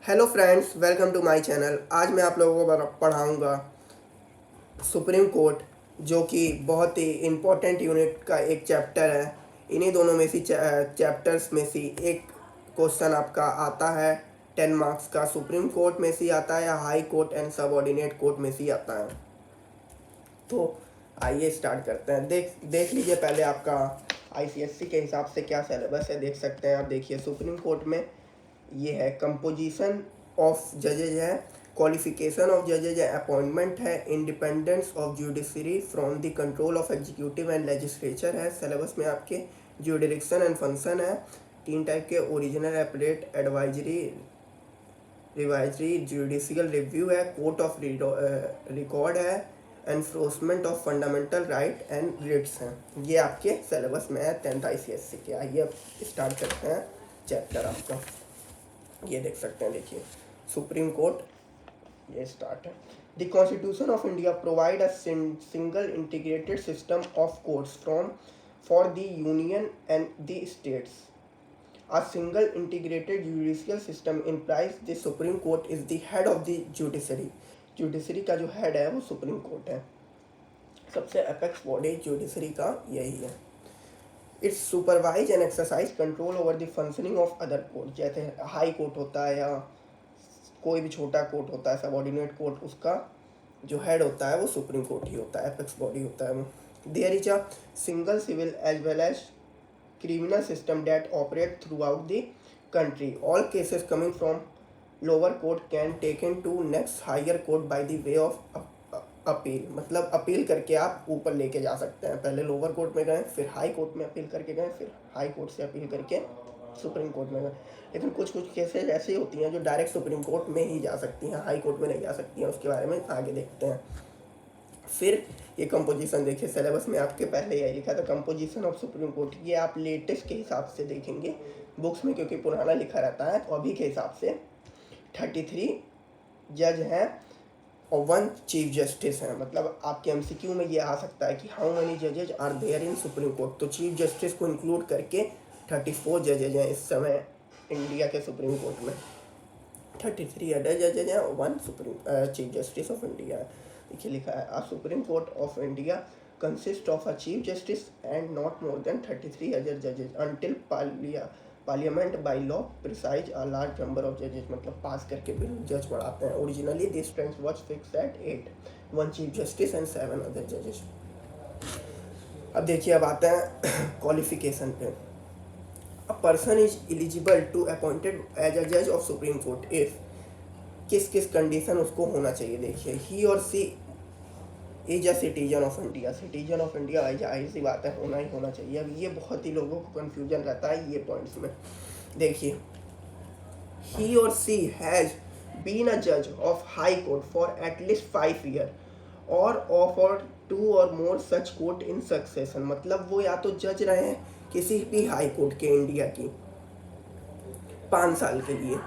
Hello friends, welcome to my channel. आज मैं आप लोगों को पढ़ाऊँगा सुप्रीम कोर्ट, जो कि बहुत ही इम्पोर्टेंट यूनिट का एक चैप्टर है। इन्हीं दोनों में से चैप्टर्स में से एक क्वेश्चन आपका आता है 10 मार्क्स का। सुप्रीम कोर्ट में से आता है या high court and subordinate court में से आता है। तो आइए स्टार्ट करते हैं। देख लीजिए पहले आपका आईसीएससी के हिसाब से क्या सिलेबस है, देख सकते हैं आप। देखिए सुप्रीम कोर्ट में ये है कंपोजिशन ऑफ जजेज है, क्वालिफिकेशन ऑफ जजेज है, अपॉइंटमेंट है, independence of judiciary from the control of executive and legislature है। सिलेबस में आपके जुडिक्शन एंड फंक्शन है। 3 टाइप के original, appellate, advisory, revisory, judicial review है, कोर्ट ऑफ रिकॉर्ड है, enforcement of fundamental right and writs हैं। ये आपके सिलेबस में है 10th आईसीएससी के। आइए अब स्टार्ट करते हैं चैप्टर आपका। ये देख सकते हैं, देखिए सुप्रीम कोर्ट, ये स्टार्ट है। The constitution of India provide a single integrated system of courts from for the union and the states. A single integrated judicial system implies the Supreme Court is the head of the judiciary. Judiciary का जो head है वो supreme court है। सबसे apex body judiciary का यही है। It's supervise and exercise control over the functioning of other court. जैसे हाई कोर्ट होता है या कोई भी छोटा कोर्ट होता है, सबऑर्डिनेट कोर्ट, उसका जो हेड होता है वो सुप्रीम कोर्ट ही होता है, अपेक्स बॉडी होता है वो। There is a single civil as well as criminal system that operate throughout the country. All cases coming from lower court can taken to next higher court by the way of appeal. मतलब appeal करके आप ऊपर लेके जा सकते हैं। पहले lower court में गए, फिर हाई कोर्ट में अपील करके गए, फिर हाई कोर्ट से अपील करके सुप्रीम कोर्ट में गए। लेकिन कुछ कुछ केसेज ऐसी होती हैं जो डायरेक्ट सुप्रीम कोर्ट में ही जा सकती हैं, हाई कोर्ट में नहीं जा सकती हैं। उसके बारे में आगे देखते हैं। फिर ये कंपोजिशन देखिए, सिलेबस में आपके पहले यही लिखा था कंपोजिशन ऑफ सुप्रीम कोर्ट। ये आप लेटेस्ट के हिसाब से देखेंगे बुक्स में, क्योंकि पुराना लिखा रहता है। तो अभी के हिसाब से 33 जज हैं और 1 चीफ जस्टिस हैं। मतलब आपके एमसीक्यू में ये आ सकता है कि हाउ मेनी जजेज are there in supreme court. तो चीफ जस्टिस को इंक्लूड करके 34 जजेज हैं इस समय इंडिया के सुप्रीम कोर्ट में। 33 अदर जजेज हैं और 1 supreme chief justice of India है। देखिए लिखा है, आ supreme court of India consist of a chief justice and not more than 33 other जजेज until parliament by law precise a large number of जजेज। मतलब पास करके bill जज बढ़ाते हैं। Originally this strength was fixed at 8, 1 chief justice and 7 other जजेज। अब देखिए, अब आते हैं क्वालिफिकेशन पे। A person is eligible to appointed as a जज ऑफ सुप्रीम कोर्ट इफ, किस किस कंडीशन उसको होना चाहिए। देखिए, he or she is a citizen of India. Citizen of India जाहिर सी बात है, होना ही होना चाहिए। अब ये बहुत ही लोगों को कन्फ्यूजन रहता है ये पॉइंट्स में। देखिए, he or C has been a जज of high court for at least 5 year और ऑफर 2 और मोर सच कोर्ट इन सक्सेशन। मतलब वो या तो जज रहे हैं किसी भी हाई कोर्ट के इंडिया की 5 साल के लिए,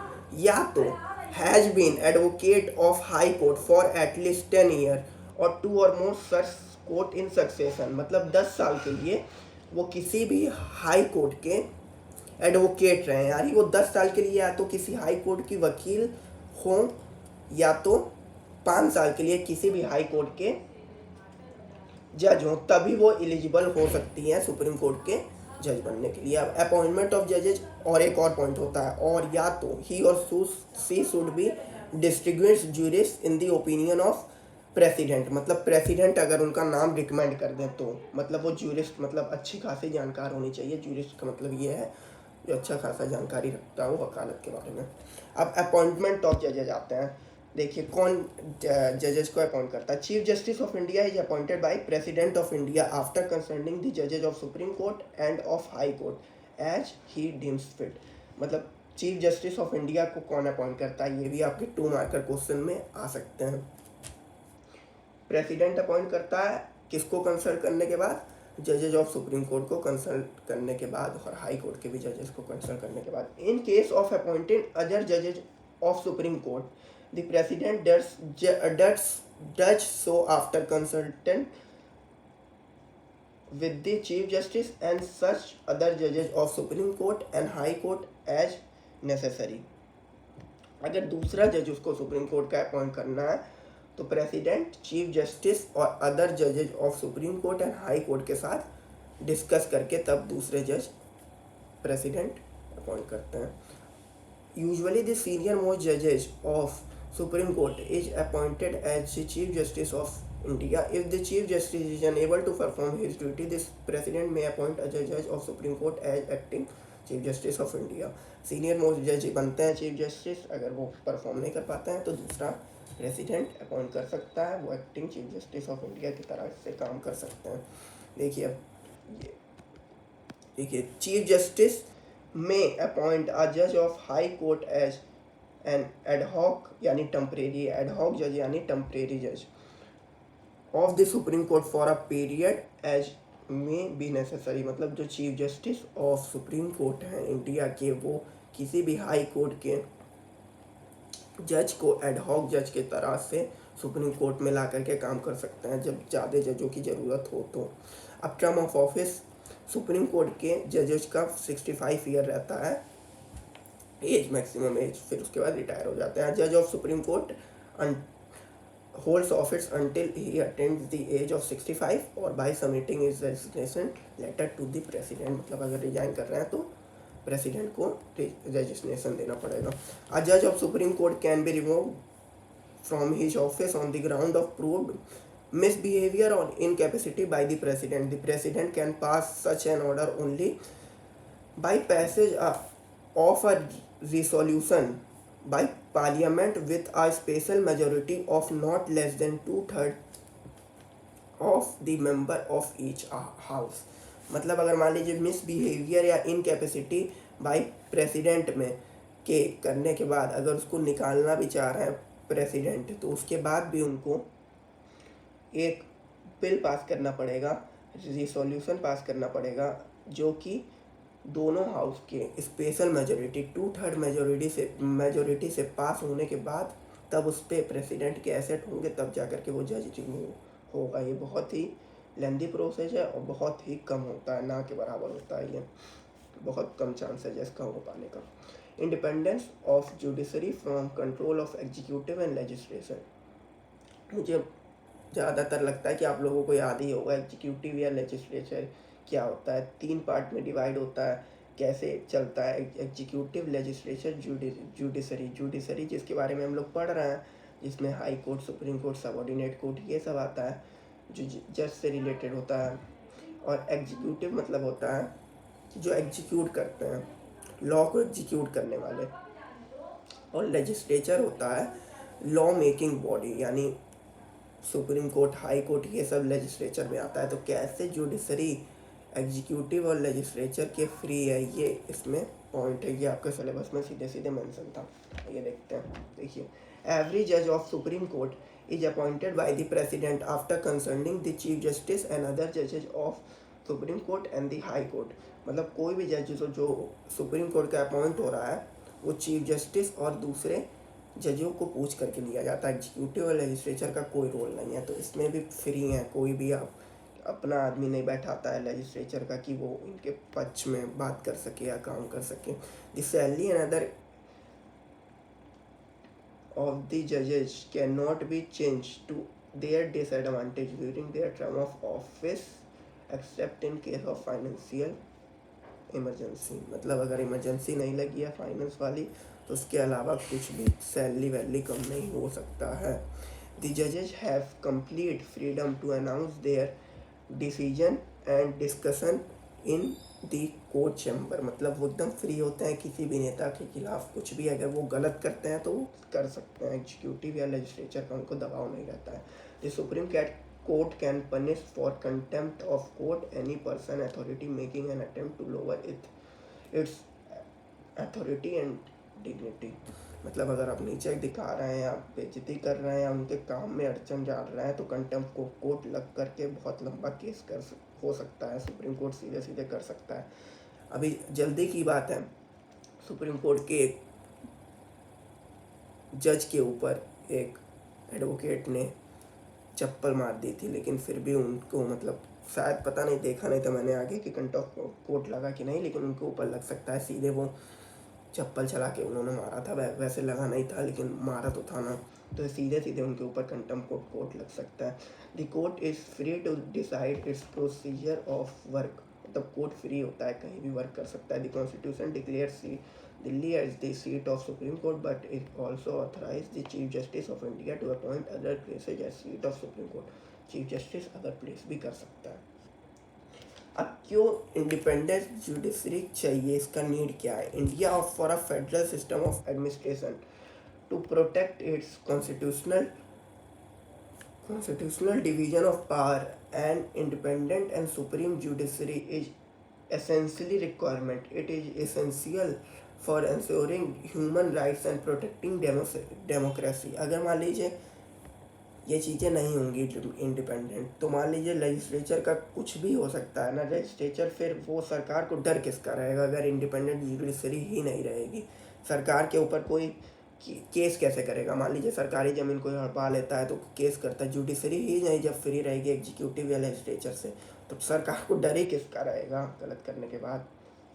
या तो has been advocate of high court for at least 10 year और 2 और मोर सच कोर्ट इन सक्सेशन। मतलब 10 साल के लिए वो किसी भी हाई कोर्ट के एडवोकेट रहे हैं, यानी वो 10 साल के लिए या तो किसी हाई कोर्ट की वकील हों या तो 5 साल के लिए किसी भी हाई कोर्ट के जज हों, तभी वो एलिजिबल हो सकती हैं सुप्रीम कोर्ट के जज बनने के लिए। अब अपॉइंटमेंट ऑफ जजेज और एक और पॉइंट होता है, और या तो he or she should be distinguished jurist in the opinion of president. मतलब प्रेसिडेंट अगर उनका नाम रिकमेंड कर दें तो, मतलब वो ज्यूरिस्ट, मतलब अच्छी खासी जानकार होनी चाहिए। ज्यूरिस्ट का मतलब ये है जो अच्छा खासा जानकारी रखता हो वकालत के बारे में। अब अपॉइंटमेंट ऑफ जजेज आते हैं। देखिए कौन जजेस को अपॉइंट करता है। Chief justice of India is appointed by president of India after consulting the जजेज of supreme court and of high court as he deems fit. मतलब चीफ जस्टिस ऑफ इंडिया को कौन अपॉइंट करता है, ये भी आपके 2 मार्कर क्वेश्चन में आ सकते हैं। प्रेसिडेंट अपॉइंट करता है, किसको कंसल्ट करने के बाद, जजेज ऑफ सुप्रीम कोर्ट को कंसल्ट करने के बाद और हाई कोर्ट के भी जजेस को कंसल्ट करने के बाद। In case of appointing other जजेज of supreme court the president does so after consulting with the chief justice and such other judges of supreme court and high court as necessary। अगर दूसरा जज उसको supreme court का appoint करना है तो president, chief justice और other जजेज of supreme court and high court के साथ डिस्कस करके तब दूसरे जज प्रेसिडेंट अपॉइंट करते हैं. यूजुअली द सीनियर मोस्ट जजेज of supreme court is appointed as the chief justice of India. If the Chief Justice is unable to perform his duty, this President may appoint a judge of Supreme Court as acting Chief Justice of India. Senior most जज बनते हैं chief justice. अगर वो perform नहीं कर पाते हैं तो दूसरा प्रेसिडेंट अपॉइंट कर सकता है. वो acting chief justice of India की तरह से काम कर सकते हैं. देखिए अब ये देखिए, चीफ जस्टिस में अपॉइंट अ जज of high court as an ad hoc यानी टेम्परेरी, एडहॉक जज यानी टेम्परेरी जज of the supreme court for a period as may be necessary. मतलब जो chief justice of supreme court हैं इंडिया के, वो किसी भी हाई कोर्ट के जज को एडहॉक जज के तरह से सुप्रीम कोर्ट में ला करके काम कर सकते हैं जब ज़्यादा जजों की ज़रूरत हो तो. अब term of office supreme court के जजेस का 65 ईयर रहता है एज, मैक्सिमम एज. फिर उसके बाद रिटायर हो जाते हैं. जज of supreme court holds office until he attains the age of 65 or by submitting his resignation letter to the president. मतलब अगर रिजाइन कर रहे हैं तो प्रेसिडेंट को रजिस्ट्रेशन देना पड़ेगा. A judge of Supreme Court can be removed from his office on the ground of proved misbehavior or incapacity by the president. The president can pass such an order only by passage of a resolution by parliament with a special majority of not less than 2/3 of the member of each house. मतलब अगर मान लीजिए misbehaviour या incapacity by president में के करने के बाद अगर उसको निकालना भी चाह रहे हैं प्रेसिडेंट, तो उसके बाद भी उनको एक बिल पास करना पड़ेगा, रिसोल्यूशन पास करना पड़ेगा, जो कि दोनों हाउस के स्पेशल मेजोरिटी 2/3 मेजोरिटी से पास होने के बाद तब उस पर प्रेसिडेंट के एसेट होंगे, तब जा कर के वो जज रिमूव होगा. ये बहुत ही लेंदी प्रोसेस है और बहुत ही कम होता है, ना के बराबर होता है. ये बहुत कम चांस है इसका हो पाने का. Independence of judiciary from control of executive and legislation. मुझे ज़्यादातर लगता है कि आप लोगों को याद ही होगा एग्जीक्यूटिव या लेजिस्लेचर क्या होता है. 3 पार्ट में डिवाइड होता है. कैसे चलता है एग्जीक्यूटिव, लेजिस्लेचर, जुडिशरी जिसके बारे में हम लोग पढ़ रहे हैं, जिसमें high court, supreme court, subordinate court ये सब आता है जो जज से रिलेटेड होता है. और एग्जीक्यूटिव मतलब होता है जो एग्जीक्यूट करते हैं, लॉ को एग्जीक्यूट करने वाले. और लेजिस्लेचर होता है लॉ मेकिंग बॉडी, यानी सुप्रीम कोर्ट, हाई कोर्ट ये सब लेजिस्लेचर में आता है. तो कैसे जुडिशरी एग्जीक्यूटिव और लेजिस्लेचर के फ्री है, ये इसमें पॉइंट है. ये आपके सिलेबस में सीधे सीधे मेंशन था. ये देखते हैं. देखिए, एवरी जज of supreme court is appointed by the president after consulting the chief justice and other जजेज of supreme court and the high court. मतलब कोई भी जज जो सुप्रीम कोर्ट का अपॉइंट हो रहा है वो चीफ जस्टिस और दूसरे जजों को पूछ करके लिया जाता है. एग्जीक्यूटिव और लेजिस्लेचर का कोई रोल नहीं है, तो इसमें भी फ्री है. कोई भी आप अपना आदमी नहीं बैठाता है लेजिस्लेचर का कि वो इनके पक्ष में बात कर सके या काम कर सके. The salary and other of the जजेज can not be change to their disadvantage during their term of office except in case of financial emergency. मतलब अगर इमरजेंसी नहीं लगी है फाइनेंस वाली तो उसके अलावा कुछ भी सैलरी कम नहीं हो सकता है. द जजेज have complete freedom to announce their decision and discussion in the court chamber. मतलब वो एकदम फ्री होते हैं. किसी भी नेता के खिलाफ कुछ भी अगर वो गलत करते हैं तो वो कर सकते हैं. एग्जीक्यूटिव या लेजिस्लेचर का उनको दबाव नहीं रहता है. The supreme court can punish for contempt of court any person authority making an attempt to lower its authority and dignity. मतलब अगर आप नीचे दिखा रहे हैं या बेइज्जती कर रहे हैं या उनके काम में अड़चन डाल रहे हैं तो कंटेम्प्ट को कोर्ट लग करके बहुत लंबा केस हो सकता है. सुप्रीम कोर्ट सीधे सीधे कर सकता है. अभी जल्दी की बात है, सुप्रीम कोर्ट के एक जज के ऊपर एक एडवोकेट ने चप्पल मार दी थी, लेकिन फिर भी उनको मतलब शायद पता नहीं, देखा नहीं था मैंने आगे कि कंटेम्प्ट ऑफ कोर्ट लगा कि नहीं, लेकिन उनके ऊपर लग सकता है. सीधे वो चप्पल चला के उन्होंने मारा था, वैसे लगा नहीं था लेकिन मारा तो था ना, तो सीधे सीधे उनके ऊपर कंटेम्प्ट ऑफ कोर्ट लग सकता है। The court is free to decide its procedure of work, मतलब कोर्ट फ्री होता है, कहीं भी वर्क कर सकता है। The constitution declares Delhi as the seat of supreme court but it also authorise the chief justice of India to appoint other places as seat of supreme court. Chief justice other place भी कर सकता है। अब क्यों independent judiciary चाहिए, इसका need क्या है? India of for a federal system of administration to protect its constitutional division of power and independent and supreme judiciary is essentially requirement. It is essential for ensuring human rights and protecting democracy. अगर मान लीजिए ये चीज़ें नहीं होंगी independent, तो मान लीजिए लेजिस्लेचर का कुछ भी हो सकता है ना, लेजिस्लेचर फिर वो सरकार को डर किसका रहेगा अगर इंडिपेंडेंट जुडिशरी ही नहीं रहेगी? सरकार के ऊपर कोई केस कैसे करेगा? मान लीजिए सरकारी ज़मीन कोई हड़पा लेता है तो केस करता है, जुडिशरी ही नहीं जब फ्री रहेगी एग्जीक्यूटिव या लेजिस्लेचर से, तो सरकार को डर ही किसका रहेगा? गलत करने के बाद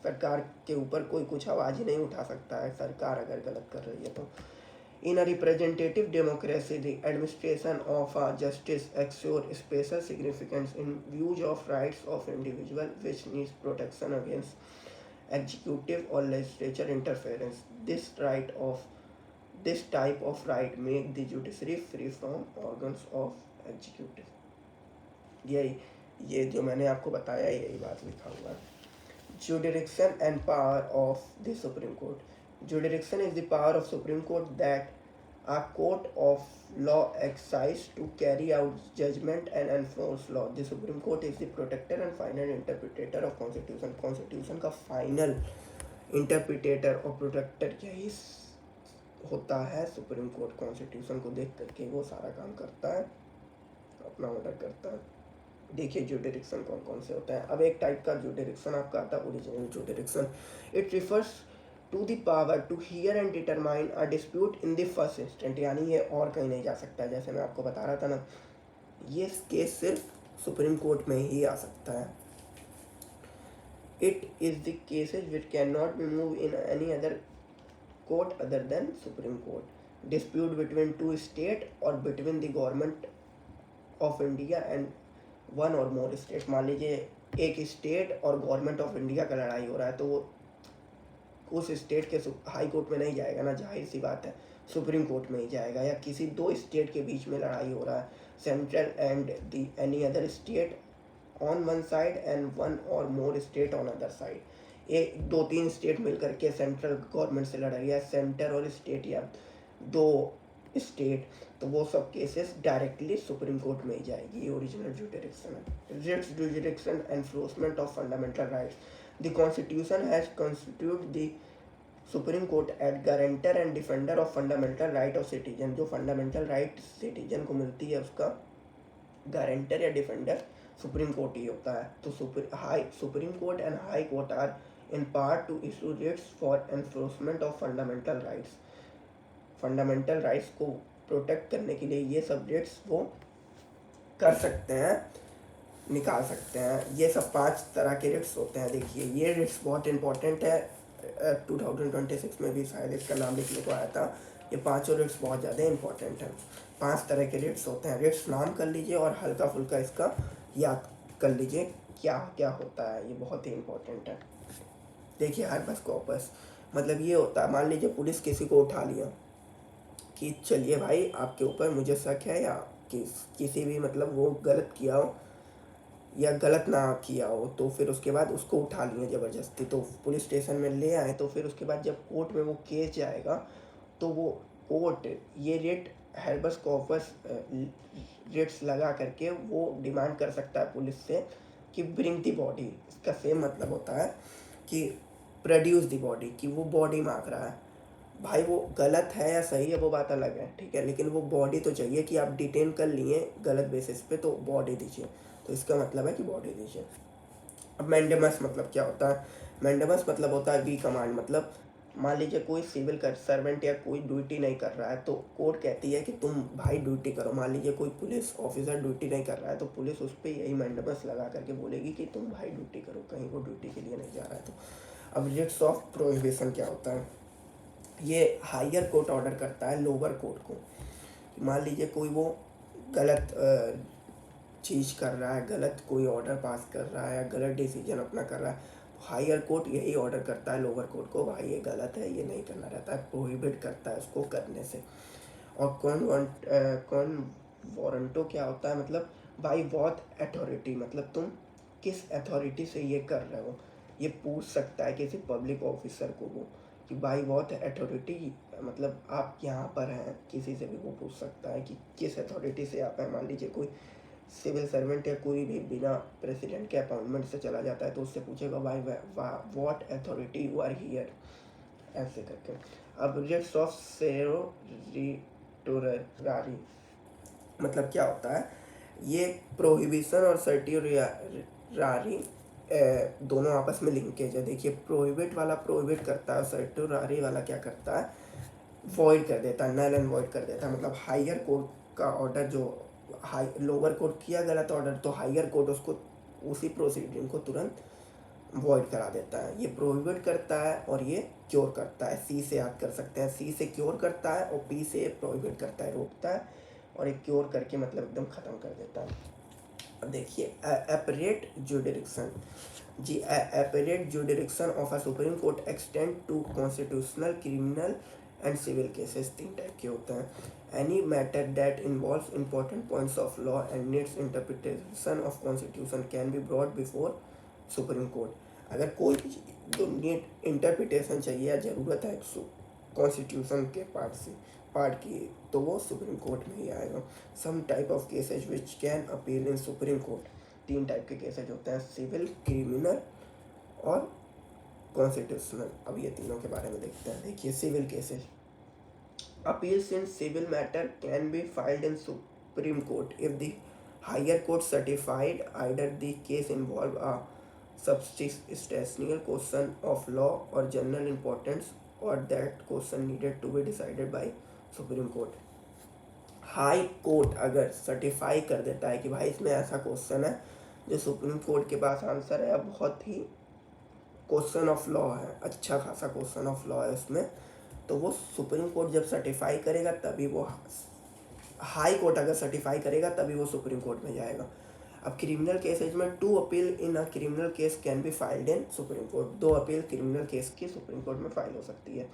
सरकार के ऊपर कोई कुछ आवाज़ ही नहीं उठा सकता है, सरकार अगर गलत कर रही है तो। In a representative democracy, the administration of a justice assures special significance in views of rights of individual, which needs protection against executive or legislature interference. This type of right make the judiciary free from organs of executive. ये जो मैंने आपको बताया यही बात लिखा हुआ है। Jurisdiction and power of the Supreme Court. Jurisdiction is the power of Supreme Court that a court of law exercises to carry out judgment and enforce law. The Supreme Court is the protector and final interpreter of Constitution. Constitution का final interpreter और protector यही होता है supreme court. Constitution को देख करके वो सारा काम करता है, अपना ऑर्डर करता है। देखिए जुडिक्शन कौन कौन से होते हैं। अब एक टाइप का जुडिक्शन आपका आता है original jurisdiction. It refers to the power to hear and determine a dispute in the first instant, यानी ये और कहीं नहीं जा सकता है। जैसे मैं आपको बता रहा था ना, ये केस सिर्फ सुप्रीम कोर्ट में ही आ सकता है। It is the cases which can not be move in any other court other than supreme court. Dispute between two state or between the government of India and one or more state. मान लीजिए एक state और government of India का लड़ाई हो रहा है, तो वो उस स्टेट के हाई कोर्ट में नहीं जाएगा ना, जाहिर सी बात है सुप्रीम कोर्ट में ही जाएगा। या किसी दो स्टेट के बीच में लड़ाई हो रहा है, central and the any other state on one side and one or more state on other side. एक दो तीन स्टेट मिलकर के सेंट्रल गवर्नमेंट से लड़ रही है, सेंटर और स्टेट या दो स्टेट, तो वो सब केसेस डायरेक्टली सुप्रीम कोर्ट में ही जाएगी। ये ओरिजिनल जुडिक्शन है। Writs jurisdiction enforcement of fundamental rights. The constitution has constitute the supreme court at guarantor and defender of fundamental right of citizen. जो फंडामेंटल राइट सिटीजन को मिलती है उसका guarantor या डिफेंडर सुप्रीम कोर्ट ही होता है। तो supreme court and high court are in part to issue writs for enforcement of fundamental rights. Fundamental rights को प्रोटेक्ट करने के लिए ये सब रिट्स वो कर सकते हैं, निकाल सकते हैं। ये सब 5 तरह के रिट्स होते हैं। देखिए ये रिट्स बहुत इंपॉर्टेंट है, 2026 में भी शायद इसका नाम लिखने को आया था। ये 5 रिट्स बहुत ज़्यादा इंपॉर्टेंट है। 5 तरह के रिट्स होते हैं। रिट्स नाम कर लीजिए और हल्का फुल्का इसका याद कर लीजिए क्या क्या होता है, ये बहुत ही इंपॉर्टेंट है। देखिए हार्बस कॉर्पस मतलब ये होता है, मान लीजिए पुलिस किसी को उठा लिया कि चलिए भाई आपके ऊपर मुझे शक है, या किसी भी मतलब वो गलत किया हो या गलत ना किया हो, तो फिर उसके बाद उसको उठा लिए ज़बरदस्ती, तो पुलिस स्टेशन में ले आए, तो फिर उसके बाद जब कोर्ट में वो केस जाएगा तो वो कोर्ट ये रेट हैर्बस कॉर्पस रेट्स लगा करके वो डिमांड कर सकता है पुलिस से कि ब्रिंग द बॉडी। इसका सेम मतलब होता है कि प्रोड्यूस द बॉडी, कि वो बॉडी मांग रहा है। भाई वो गलत है या सही है वो बात अलग है, ठीक है, लेकिन वो बॉडी तो चाहिए कि आप डिटेन कर लिए गलत बेसिस पे, तो बॉडी दीजिए। तो इसका मतलब है कि बॉडी दीजिए। अब मैंडेमस मतलब क्या होता है? मैंडेमस मतलब होता है वी कमांड। मतलब मान लीजिए कोई सिविल का सर्वेंट या कोई ड्यूटी नहीं कर रहा है, तो कोर्ट कहती है कि तुम भाई ड्यूटी करो। मान लीजिए कोई पुलिस ऑफिसर ड्यूटी नहीं कर रहा है, तो पुलिस उस पर यही मैंडेमस लगा करके बोलेगी कि तुम भाई ड्यूटी करो, कहीं वो ड्यूटी के लिए नहीं जा रहा है। तो अब रिट्स ऑफ प्रोहिबिशन क्या होता है? ये हायर कोर्ट ऑर्डर करता है लोअर कोर्ट को। मान लीजिए कोई वो गलत चीज़ कर रहा है, गलत कोई ऑर्डर पास कर रहा है या गलत डिसीजन अपना कर रहा है, तो हायर कोर्ट यही ऑर्डर करता है लोअर कोर्ट को, भाई ये गलत है, ये नहीं करना रहता है, प्रोहिबिट करता है उसको करने से। और कौन वारंटो क्या होता है, मतलब बाई वॉट अथॉरिटी, मतलब तुम किस अथॉरिटी से ये कर रहे हो, ये पूछ सकता है किसी पब्लिक ऑफिसर को वो, कि बाई वॉट अथॉरिटी, मतलब आप यहाँ पर हैं, किसी से भी वो पूछ सकता है कि किस अथॉरिटी से आप हैं। मान लीजिए कोई सिविल सर्वेंट या कोई भी बिना प्रेसिडेंट के अपॉइंटमेंट से चला जाता है तो उससे पूछेगा by what authority you are here, ऐसे करके। अब रिट्स ऑफ सेरोरिटोरारी मतलब क्या होता है, ये प्रोहिबिशन और सर्टियोरारी दोनों आपस में लिंकेज है। देखिए प्रोहिबिट वाला प्रोहिबिट करता है, सर्टियोरारी वाला क्या करता है, वॉइड कर देता है, नल एंड वॉइड कर देता है। मतलब हायर कोर्ट का ऑर्डर जो हाई लोअर कोर्ट किया गलत ऑर्डर, तो हायर कोर्ट उसको उसी प्रोसीडिंग को तुरंत वॉइड करा देता है। ये प्रोहिबिट करता है और ये क्योर करता है। सी से याद कर सकते हैं, सी से क्योर करता है और पी से प्रोहिबिट करता है, रोकता है, और एक क्योर करके मतलब एकदम ख़त्म कर देता है। अब देखिए एपरेट जुडिक्शन जी, appellate jurisdiction of a supreme court extend to constitutional, criminal and civil cases. 3 type के होते हैं। Any matter that involves important points of law and needs interpretation of constitution can be brought before supreme court. अगर कोई जो need interpretation चाहिए या ज़रूरत है कॉन्स्टिट्यूशन के पार्ट की, तो वो सुप्रीम कोर्ट में ही आएगा। Some type of cases which can appeal in supreme court. 3 type के केसेज होते हैं, सिविल, क्रिमिनल और कॉन्स्टिट्यूशनल। अब ये तीनों के बारे में देखते हैं। देखिए civil cases, appeals in civil matter can be filed in supreme court if the higher court certified either the case involve a substantial question of law or general importance, or that question needed to be decided by supreme court. High court अगर certify कर देता है कि भाई इसमें ऐसा question है जो सुप्रीम कोर्ट के पास आंसर है, बहुत ही क्वेश्चन ऑफ लॉ है, अच्छा खासा क्वेश्चन ऑफ लॉ है उसमें, तो वो सुप्रीम कोर्ट जब सर्टिफाई करेगा तभी वो, हाई कोर्ट अगर सर्टिफाई करेगा तभी वो सुप्रीम कोर्ट में जाएगा। अब क्रिमिनल केसेज में 2 appeal in a criminal case can be filed in supreme court. 2 appeal criminal case की सुप्रीम कोर्ट में फाइल हो सकती है।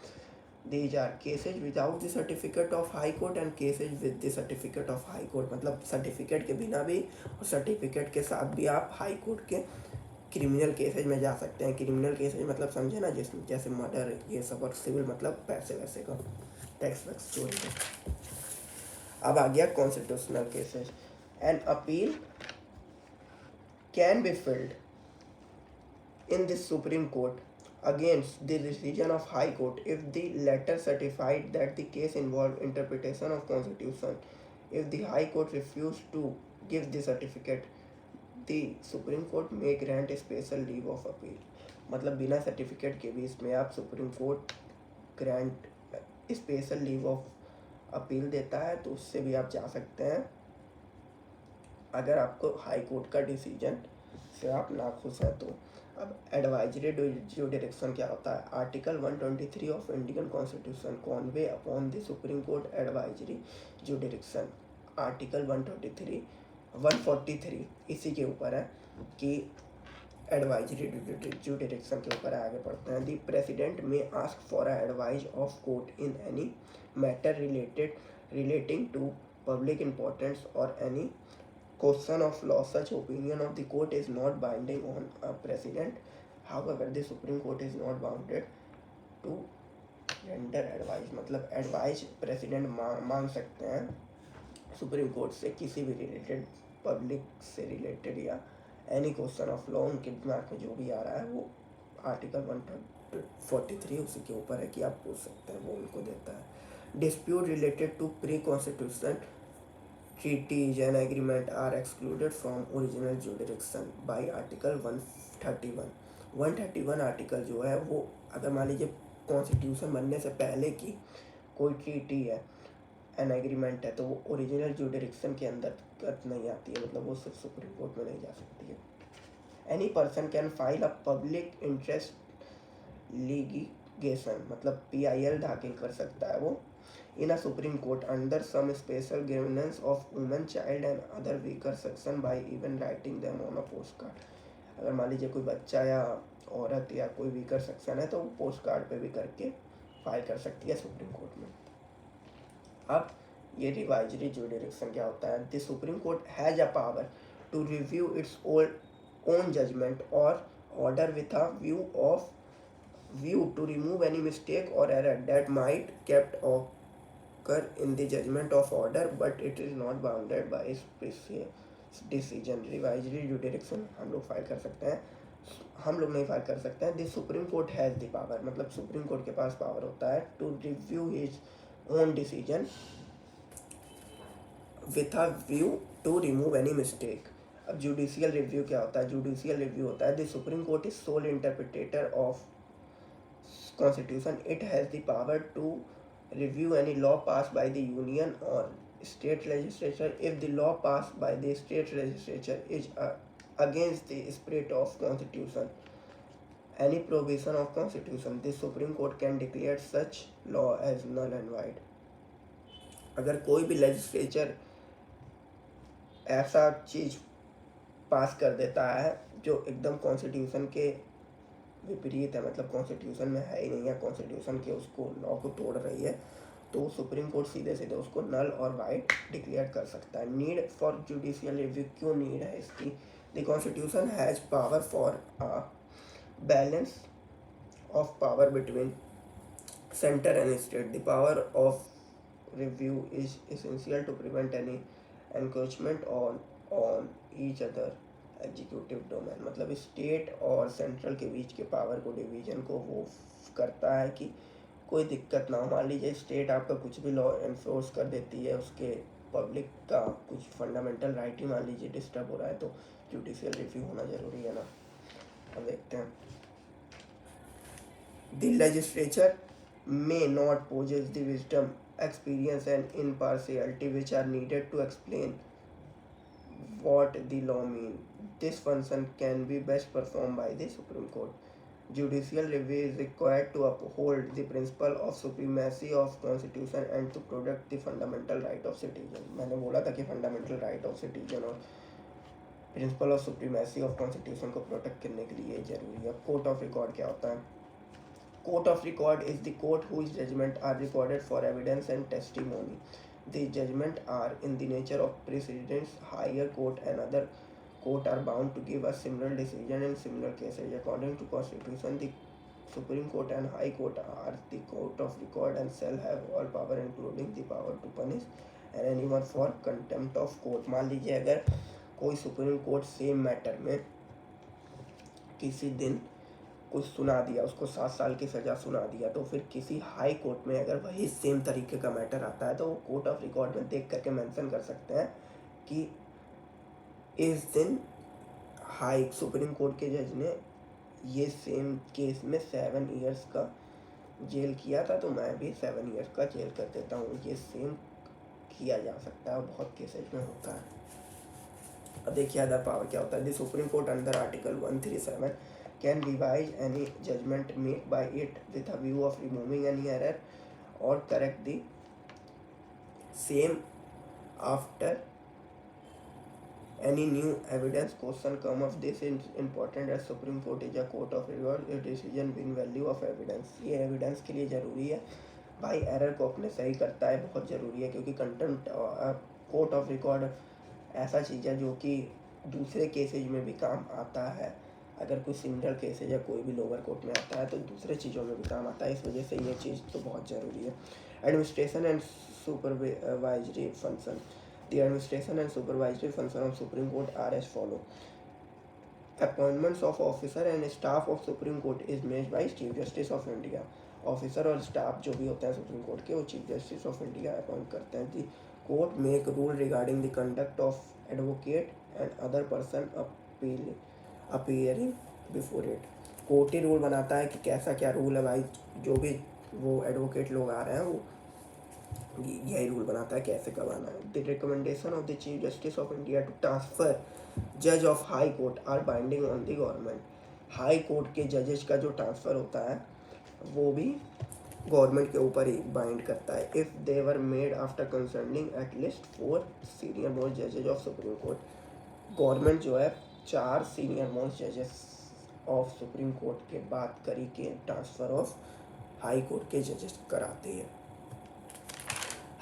These are cases without the certificate of high court and cases with the certificate of high court. मतलब certificate के बिना भी और सर्टिफिकेट के साथ भी आप हाई कोर्ट के क्रिमिनल केसेज में जा सकते हैं। क्रिमिनल केसेज मतलब समझे ना, जिसमें जैसे मर्डर ये सब, और सिविल मतलब पैसे वैसे का, टैक्स वैक्स चोरी का। अब आ गया constitutional cases. An appeal can be filed in the Supreme Court against the decision of High Court if the latter certified that the case involved interpretation of Constitution. If the High Court refused to give the certificate, the Supreme Court may grant a special leave of appeal. मतलब बिना certificate के भी इसमें आप supreme court grant special leave of appeal देता है, तो उससे भी आप जा सकते हैं अगर आपको हाई कोर्ट का डिसीजन से आप नाखुश हैं तो। अब एडवाइजरी जुडिक्शन क्या होता है, article 123 of Indian constitution Conway upon the supreme court advisory जुडिक्शन। Article 143 इसी के ऊपर है कि एडवाइजरी जुडिक्शन के ऊपर आगे पढ़ते हैं। The president may ask for advice of court in any matter relating to public importance or any question of law. Such opinion of the court is not binding on a president. However, the Supreme Court is not bounded to render advice. मतलब advice president मांग सकते हैं supreme court से किसी भी related, public से related या any question of law उनके दिमाग में जो भी आ रहा है, वो आर्टिकल 143 उसी के ऊपर है कि आप पूछ सकते हैं, वो उनको देता है। Dispute related to pre constitution treaties and agreement are excluded from original jurisdiction by article 131। 131 article जो है वो, अगर मान लीजिए कॉन्स्टिट्यूशन बनने से पहले की कोई ट्रीटी है, एन एग्रीमेंट है, तो वो ओरिजिनल जुडिक्शन के अंदर नहीं आती है, मतलब वो सिर्फ सुप्रीम कोर्ट में नहीं जा सकती है। Any person can file a public interest litigation, मतलब PIL दाखिल कर सकता है वो in a supreme court under some special grievance of women, child and other weaker section by even writing them on a post card. अगर मान लीजिए कोई बच्चा या औरत या कोई वीकर सेक्शन है तो वो पोस्ट कार्ड पे भी करके फाइल कर सकती है सुप्रीम कोर्ट में। अब ये रिवाइजरी जुडिक्शन क्या होता है? The supreme court has a power to review its own judgment or order with a view to remove any mistake or error that might kept occur in the judgment of order, but it is not bounded by its decision। Revisory jurisdiction हम लोग file कर सकते हैं, हम लोग नहीं file कर सकते हैं। The supreme court has the power, मतलब सुप्रीम कोर्ट के पास पावर होता है to review his own decision with a view to remove any mistake. अब जुडिशियल रिव्यू क्या होता है? जुडिशियल रिव्यू होता है the supreme court is sole interpreter of Constitution. It has the power to review any law passed by the union or state legislature if the law passed by the state legislature is against the spirit of Constitution, any provision of Constitution. The Supreme Court can declare such law as null and void। अगर कोई भी legislature ऐसा चीज़ पास कर देता है जो एकदम constitution के विपरीत है, मतलब कॉन्स्टिट्यूशन में है ही नहीं है, कॉन्स्टिट्यूशन के उसको लॉ को तोड़ रही है, तो सुप्रीम कोर्ट सीधे सीधे उसको नल और वाइड डिक्लेयर कर सकता है। नीड फॉर जुडिशियल रिव्यू क्यों नीड है इसकी? The constitution has power for a balance of power between centre and state. The power of review is essential to prevent any encroachment on each other executive domain, मतलब state और central के बीच के power को division को वो करता है कि कोई दिक्कत ना हो। मान लीजिए स्टेट आपका कुछ भी लॉ एनफोर्स कर देती है, उसके पब्लिक का कुछ फंडामेंटल राइट ही मान लीजिए डिस्टर्ब हो रहा है, तो जुडिशियल रिव्यू होना जरूरी है ना। अब देखते हैं, the legislature may not possess the wisdom, experience and impartiality which are needed to explain what the law mean। This function can be best performed by the Supreme Court। Judicial review is required to uphold the principle of supremacy of constitution and to protect the fundamental right of citizen। मैंने बोला था कि fundamental right of citizen और principle of supremacy of constitution को protect करने के लिए जरूरी है। कोर्ट ऑफ रिकॉर्ड क्या होता है? Court of record is the court whose judgment are recorded for evidence and testimony. The judgment are in the nature of precedents। Higher court and other court are bound to give a similar decision in similar cases। According to Constitution, the Supreme Court and High Court are the court of record and shall have all power including the power to punish and anyone for contempt of court। मान लीजिए अगर कोई supreme court same matter में किसी दिन कुछ सुना दिया, उसको 7 साल की सज़ा सुना दिया, तो फिर किसी हाई कोर्ट में अगर वही सेम तरीके का मैटर आता है तो वो कोर्ट ऑफ रिकॉर्ड में देख करके मेंशन कर सकते हैं कि इस दिन हाई सुप्रीम कोर्ट के जज ने ये सेम केस में 7 ईयर्स का जेल किया था, तो मैं भी 7 ईयर्स का जेल कर देता हूँ। ये सेम किया जा सकता है और बहुत केसेज में होता है। अब देखिए अदर पावर क्या होता है? The supreme court under article 137 can revise any judgment made by it with a view of removing any error or correct the same after any new evidence question come of this is important as Supreme Court is a court of record। a decision in value of evidence। ये evidence के लिए ज़रूरी है भाई, error को अपने सही करता है, बहुत ज़रूरी है, क्योंकि कंटेम्प्ट कोर्ट ऑफ रिकॉर्ड ऐसा चीज़ है जो कि दूसरे केसेज में भी काम आता है। अगर कोई सिमिलर केसेज या कोई भी लोअर कोर्ट में आता है तो दूसरे चीज़ों में भी काम आता है, इस वजह से ये चीज़ तो बहुत ज़रूरी है। Administration and supervisory function. The administration and supervisory function of supreme court are as follow. Appointments of officer and staff of supreme court is made by chief justice of India. Officer और staff जो भी होते हैं supreme court के, वो chief justice of India appoint करते हैं। The court make rule regarding the conduct of advocate and other person appearing before it. Court ही रूल बनाता है कि कैसा क्या रूल है भाई, जो भी वो एडवोकेट लोग आ रहे हैं वो यही रूल बनाता है कैसे करवाना है। The recommendation of the chief justice of India to transfer जज of high court are binding on the government. High court के जजेस का जो ट्रांसफ़र होता है वो भी गवर्नमेंट के ऊपर ही बाइंड करता है। If they were made after consulting at least 4 senior most जजेज ऑफ सुप्रीम कोर्ट। गवर्नमेंट जो है 4 सीनियर मोस्ट जजेस ऑफ सुप्रीम कोर्ट के बात करी के ट्रांसफ़र ऑफ हाई कोर्ट के जजेस कराती है।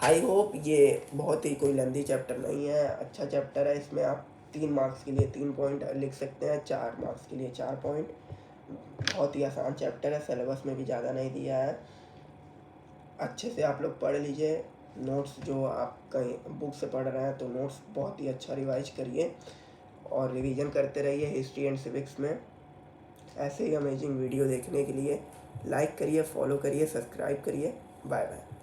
आई होप ये बहुत ही कोई लेंदी चैप्टर नहीं है, अच्छा चैप्टर है। इसमें आप 3 मार्क्स के लिए 3 पॉइंट लिख सकते हैं, 4 मार्क्स के लिए 4 पॉइंट। बहुत ही आसान चैप्टर है, सिलेबस में भी ज़्यादा नहीं दिया है। अच्छे से आप लोग पढ़ लीजिए। नोट्स जो आप कहीं बुक से पढ़ रहे हैं तो नोट्स बहुत ही अच्छा रिवाइज करिए और रिवीजन करते रहिए हिस्ट्री एंड सिविक्स में। ऐसे ही अमेजिंग वीडियो देखने के लिए लाइक करिए, फॉलो करिए, सब्सक्राइब करिए। Bye bye.